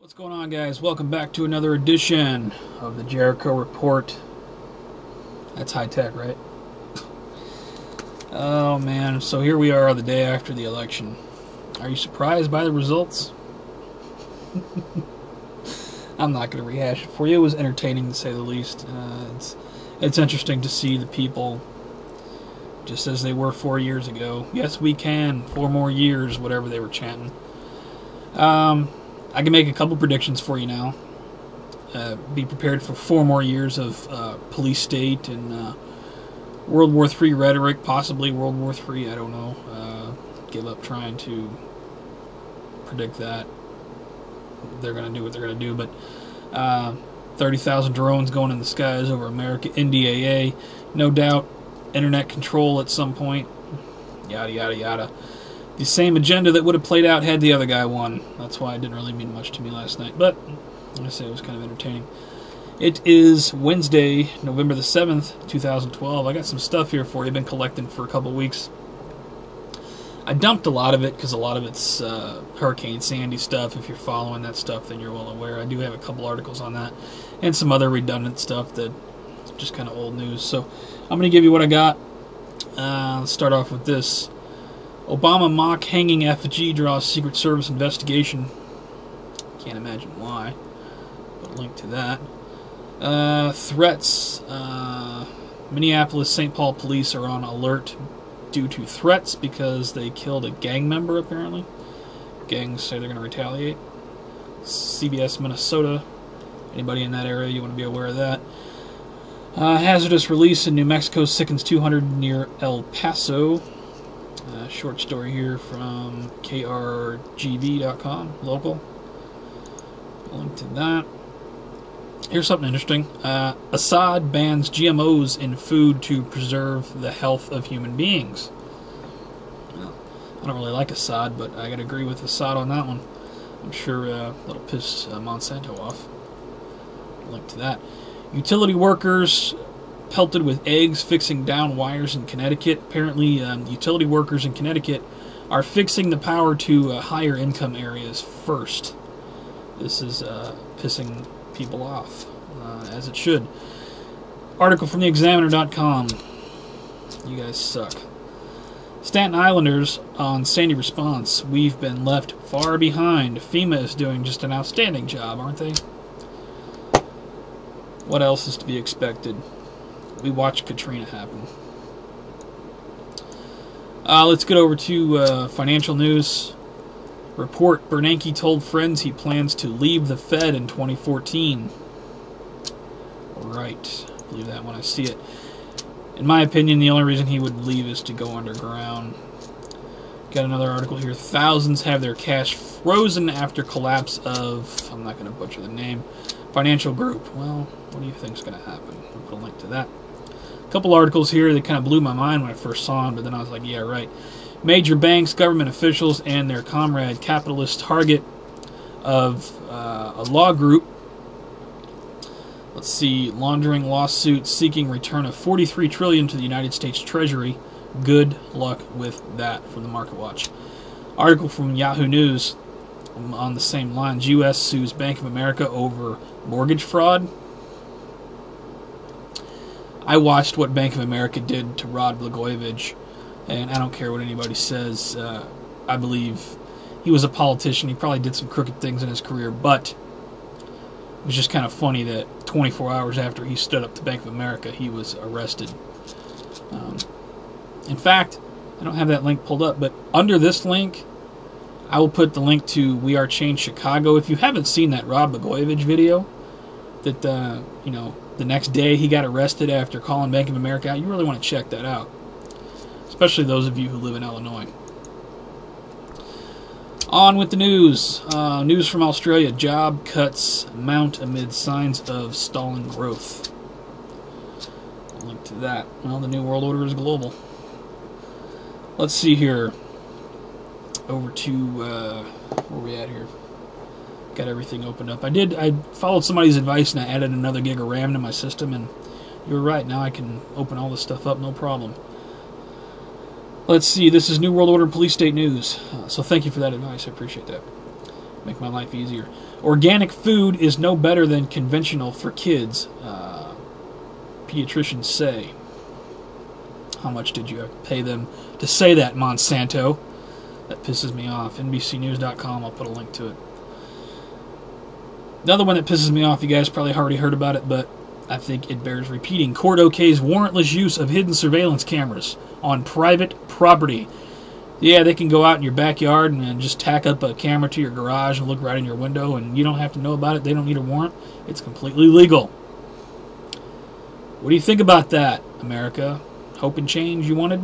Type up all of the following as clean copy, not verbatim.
What's going on, guys? Welcome back to another edition of the Jericho Report. That's high tech, right? Oh man, so here we are the day after the election. Are you surprised by the results? I'm not going to rehash it for you. It was entertaining to say the least. It's interesting to see the people just as they were 4 years ago. Yes, we can. 4 more years, whatever they were chanting. I can make a couple predictions for you now. Be prepared for 4 more years of police state and World War III rhetoric, possibly World War III, I don't know. Give up trying to predict that. They're going to do what they're going to do, but 30,000 drones going in the skies over America, NDAA, no doubt, internet control at some point, yada, yada, yada. The same agenda that would have played out had the other guy won. That's why it didn't really mean much to me last night. But, like I say, it was kind of entertaining. It is Wednesday, November the 7th, 2012. I got some stuff here for you. I've been collecting for a couple weeks. I dumped a lot of it because a lot of it's Hurricane Sandy stuff. If you're following that stuff, then you're well aware. I do have a couple articles on that. And some other redundant stuff that just kind of old news. So I'm going to give you what I got. Let's start off with this. Obama mock hanging effigy draws Secret Service investigation. Can't imagine why. Put a link to that. Threats. Minneapolis St. Paul police are on alert due to threats because they killed a gang member, apparently. Gangs say they're going to retaliate. CBS Minnesota. Anybody in that area, you want to be aware of that. Hazardous release in New Mexico. Sickens 200 near El Paso. Short story here from krgv.com, local. Link to that. Here's something interesting. Assad bans GMOs in food to preserve the health of human beings. Well, I don't really like Assad, but I gotta agree with Assad on that one. I'm sure that'll piss Monsanto off. Link to that. Utility workers pelted with eggs fixing down wires in Connecticut. Apparently, utility workers in Connecticut are fixing the power to higher income areas first. This is pissing people off, as it should. Article from theexaminer.com. You guys suck. Staten Islanders on Sandy response. We've been left far behind. FEMA is doing just an outstanding job, aren't they? What else is to be expected? We watched Katrina happen. Let's get over to financial news. Report, Bernanke told friends he plans to leave the Fed in 2014. Right. I believe that when I see it. In my opinion, the only reason he would leave is to go underground. Got another article here. Thousands have their cash frozen after collapse of, I'm not going to butcher the name, financial group. Well, what do you think is going to happen? I'll put a link to that. Couple articles here that kind of blew my mind when I first saw them, but then I was like, yeah, right. Major banks, government officials, and their comrade capitalist target of a law group. Let's see, laundering lawsuit seeking return of $43 trillion to the United States Treasury. Good luck with that from the Market Watch. Article from Yahoo News on the same lines. U.S. sues Bank of America over mortgage fraud. I watched what Bank of America did to Rod Blagojevich, and I don't care what anybody says. I believe he was a politician. He probably did some crooked things in his career, but it was just kind of funny that 24 hours after he stood up to Bank of America, he was arrested. In fact, I don't have that link pulled up, but under this link, I will put the link to We Are Change Chicago. If you haven't seen that Rod Blagojevich video, that, you know, the next day he got arrested after calling Bank of America out, you really want to check that out. Especially those of you who live in Illinois. On with the news. News from Australia. Job cuts mount amid signs of stalling growth. I'll link to that. Well, the New World Order is global. Let's see here. Over to, where are we at here? Got everything opened up. I followed somebody's advice and I added another gig of RAM to my system, and you were right. Now I can open all this stuff up, no problem. Let's see. This is New World Order Police State News. So thank you for that advice. I appreciate that. Make my life easier. Organic food is no better than conventional for kids, pediatricians say. How much did you pay them to say that, Monsanto? That pisses me off. NBCnews.com, I'll put a link to it. Another one that pisses me off, you guys probably already heard about it, but I think it bears repeating. Court okays warrantless use of hidden surveillance cameras on private property. Yeah, they can go out in your backyard and just tack up a camera to your garage and look right in your window, and you don't have to know about it. They don't need a warrant. It's completely legal. What do you think about that, America? Hope and change you wanted?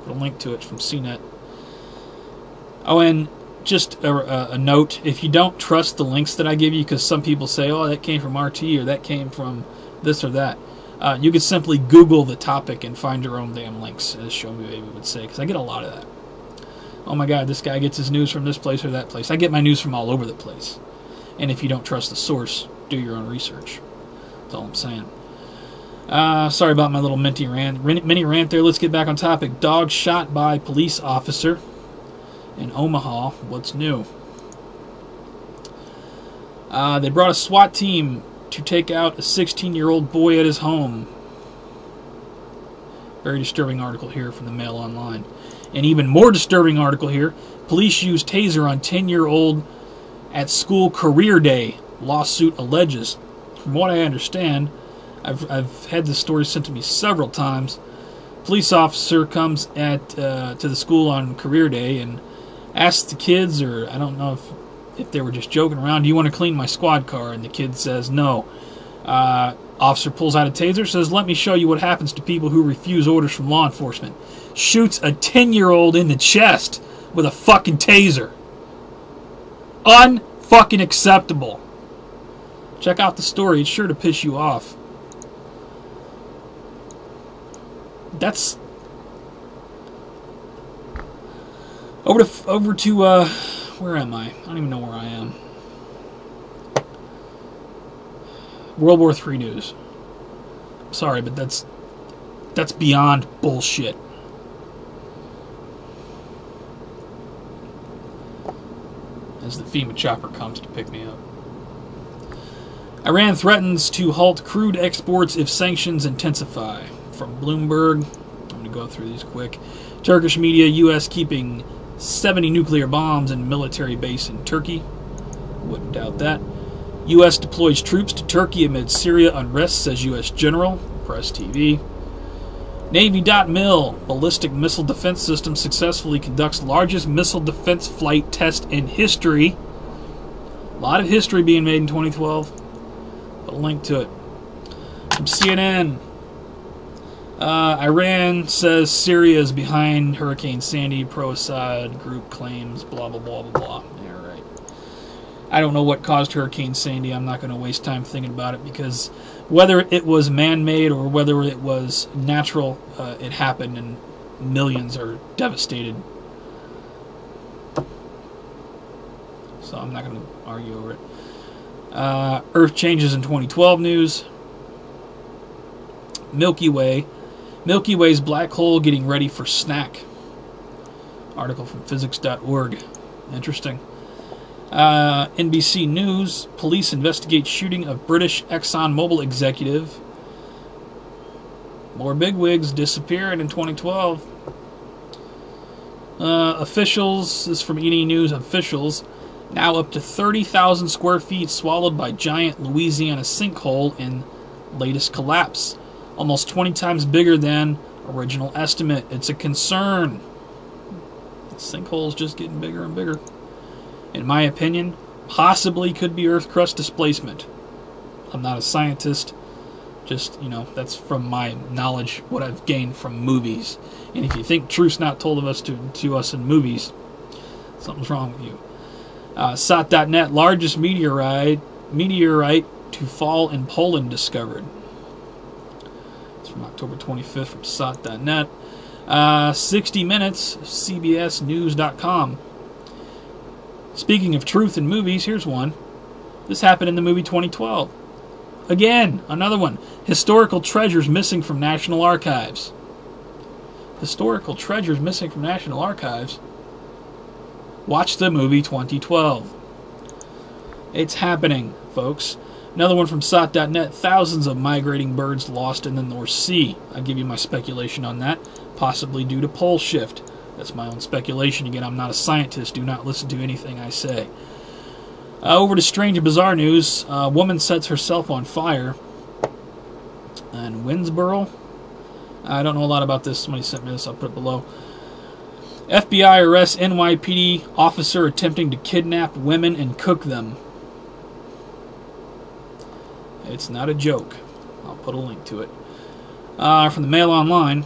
Put a link to it from CNET. Oh, and just a note, if you don't trust the links that I give you, because some people say, oh, that came from RT, or that came from this or that, you could simply Google the topic and find your own damn links, as Show Me Baby would say, because I get a lot of that. Oh my God, this guy gets his news from this place or that place. I get my news from all over the place. And if you don't trust the source, do your own research. That's all I'm saying. Sorry about my little mini rant there. Let's get back on topic. Dog shot by police officer in Omaha. What's new? They brought a SWAT team to take out a 16-year-old boy at his home. Very disturbing article here from the Mail Online. An even more disturbing article here. Police use taser on 10-year-old at school career day. Lawsuit alleges. From what I understand, I've had this story sent to me several times. Police officer comes to the school on career day and asks the kids, or I don't know if they were just joking around, do you want to clean my squad car? And the kid says no. Officer pulls out a taser, says, let me show you what happens to people who refuse orders from law enforcement. Shoots a 10-year-old in the chest with a fucking taser. Unfucking acceptable. Check out the story. It's sure to piss you off. That's... Over to where am I? I don't even know where I am. World War III news. Sorry, but that's beyond bullshit. As the FEMA chopper comes to pick me up. Iran threatens to halt crude exports if sanctions intensify. From Bloomberg. I'm going to go through these quick. Turkish media, U.S. keeping 70 nuclear bombs in military base in Turkey. Wouldn't doubt that. U.S. deploys troops to Turkey amid Syria unrest, says U.S. General. Press TV. Navy.mil. Ballistic missile defense system successfully conducts largest missile defense flight test in history. A lot of history being made in 2012. Put a link to it. From CNN. Iran says Syria is behind Hurricane Sandy. Pro-Assad group claims blah, blah, blah, blah, blah. Yeah, right. I don't know what caused Hurricane Sandy. I'm not going to waste time thinking about it because whether it was man-made or whether it was natural, it happened and millions are devastated. So I'm not going to argue over it. Earth changes in 2012 news. Milky Way's black hole getting ready for snack. Article from physics.org. Interesting. NBC News. Police investigate shooting of British Exxon Mobil executive. More bigwigs disappeared in 2012. Officials. This is from ED News. Officials. Now up to 30,000 square feet swallowed by giant Louisiana sinkhole in latest collapse. Almost 20 times bigger than original estimate. It's a concern. The sinkhole's just getting bigger and bigger. In my opinion, possibly could be Earth crust displacement. I'm not a scientist. Just, that's from my knowledge, what I've gained from movies. And if you think truth's not told of us to us in movies, something's wrong with you. SOT.net, largest meteorite to fall in Poland discovered. From October 25th from SOT.net. 60 Minutes, CBSNews.com. Speaking of truth in movies, here's one. This happened in the movie 2012. Again, another one. Historical treasures missing from National Archives. Historical treasures missing from National Archives. Watch the movie 2012. It's happening, folks. Another one from SOT.net. Thousands of migrating birds lost in the North Sea. I'll give you my speculation on that. Possibly due to pole shift. That's my own speculation. Again, I'm not a scientist. Do not listen to anything I say. Over to strange and bizarre news. A woman sets herself on fire in Winnsboro. I don't know a lot about this. Somebody sent me this. I'll put it below. FBI arrests NYPD officer attempting to kidnap women and cook them. It's not a joke. I'll put a link to it. From the Mail Online.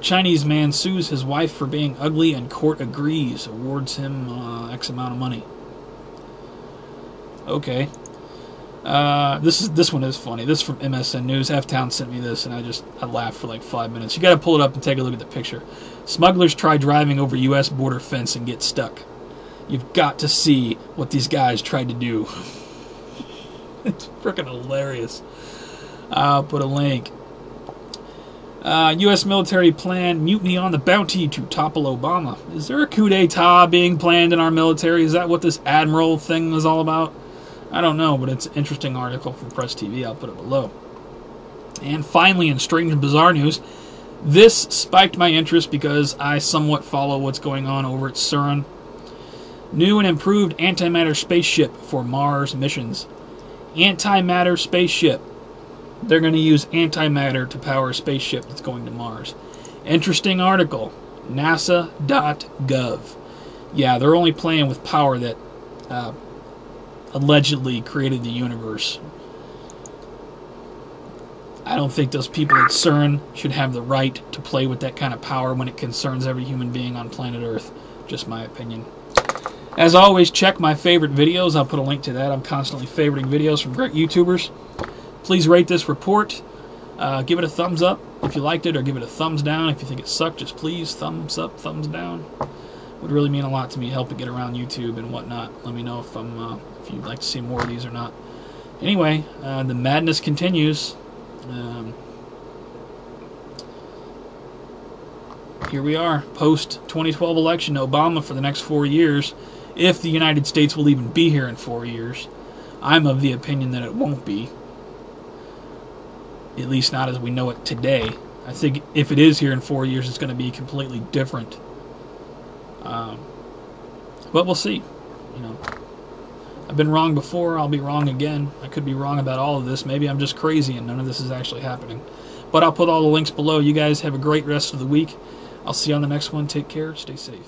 Chinese man sues his wife for being ugly and court agrees. Awards him X amount of money. Okay. This one is funny. This is from MSN News. F-Town sent me this, and I laughed for like 5 minutes. You got to pull it up and take a look at the picture. Smugglers try driving over U.S. border fence and get stuck. You've got to see what these guys tried to do. It's freaking hilarious. I'll put a link. U.S. military plan mutiny on the Bounty to topple Obama. Is there a coup d'etat being planned in our military? Is that what this admiral thing is all about? I don't know, but it's an interesting article from Press TV. I'll put it below. And finally, in strange and bizarre news, this spiked my interest because I somewhat follow what's going on over at CERN. New and improved antimatter spaceship for Mars missions. Antimatter spaceship. They're going to use antimatter to power a spaceship that's going to Mars. Interesting article. NASA.gov. Yeah, they're only playing with power that allegedly created the universe. I don't think those people at CERN should have the right to play with that kind of power when it concerns every human being on planet Earth. Just my opinion. As always, check my favorite videos. I'll put a link to that. I'm constantly favoriting videos from great YouTubers. Please rate this report. Give it a thumbs up if you liked it, or give it a thumbs down if you think it sucked. Just please, thumbs up, thumbs down. Would really mean a lot to me, help it get around YouTube and whatnot. Let me know if you'd like to see more of these or not. Anyway, the madness continues. Here we are, post-2012 election. Obama for the next 4 years, if the United States will even be here in 4 years. I'm of the opinion that it won't be. At least not as we know it today. I think if it is here in 4 years, it's going to be completely different. But we'll see. You know, I've been wrong before. I'll be wrong again. I could be wrong about all of this. Maybe I'm just crazy and none of this is actually happening. But I'll put all the links below. You guys have a great rest of the week. I'll see you on the next one. Take care. Stay safe.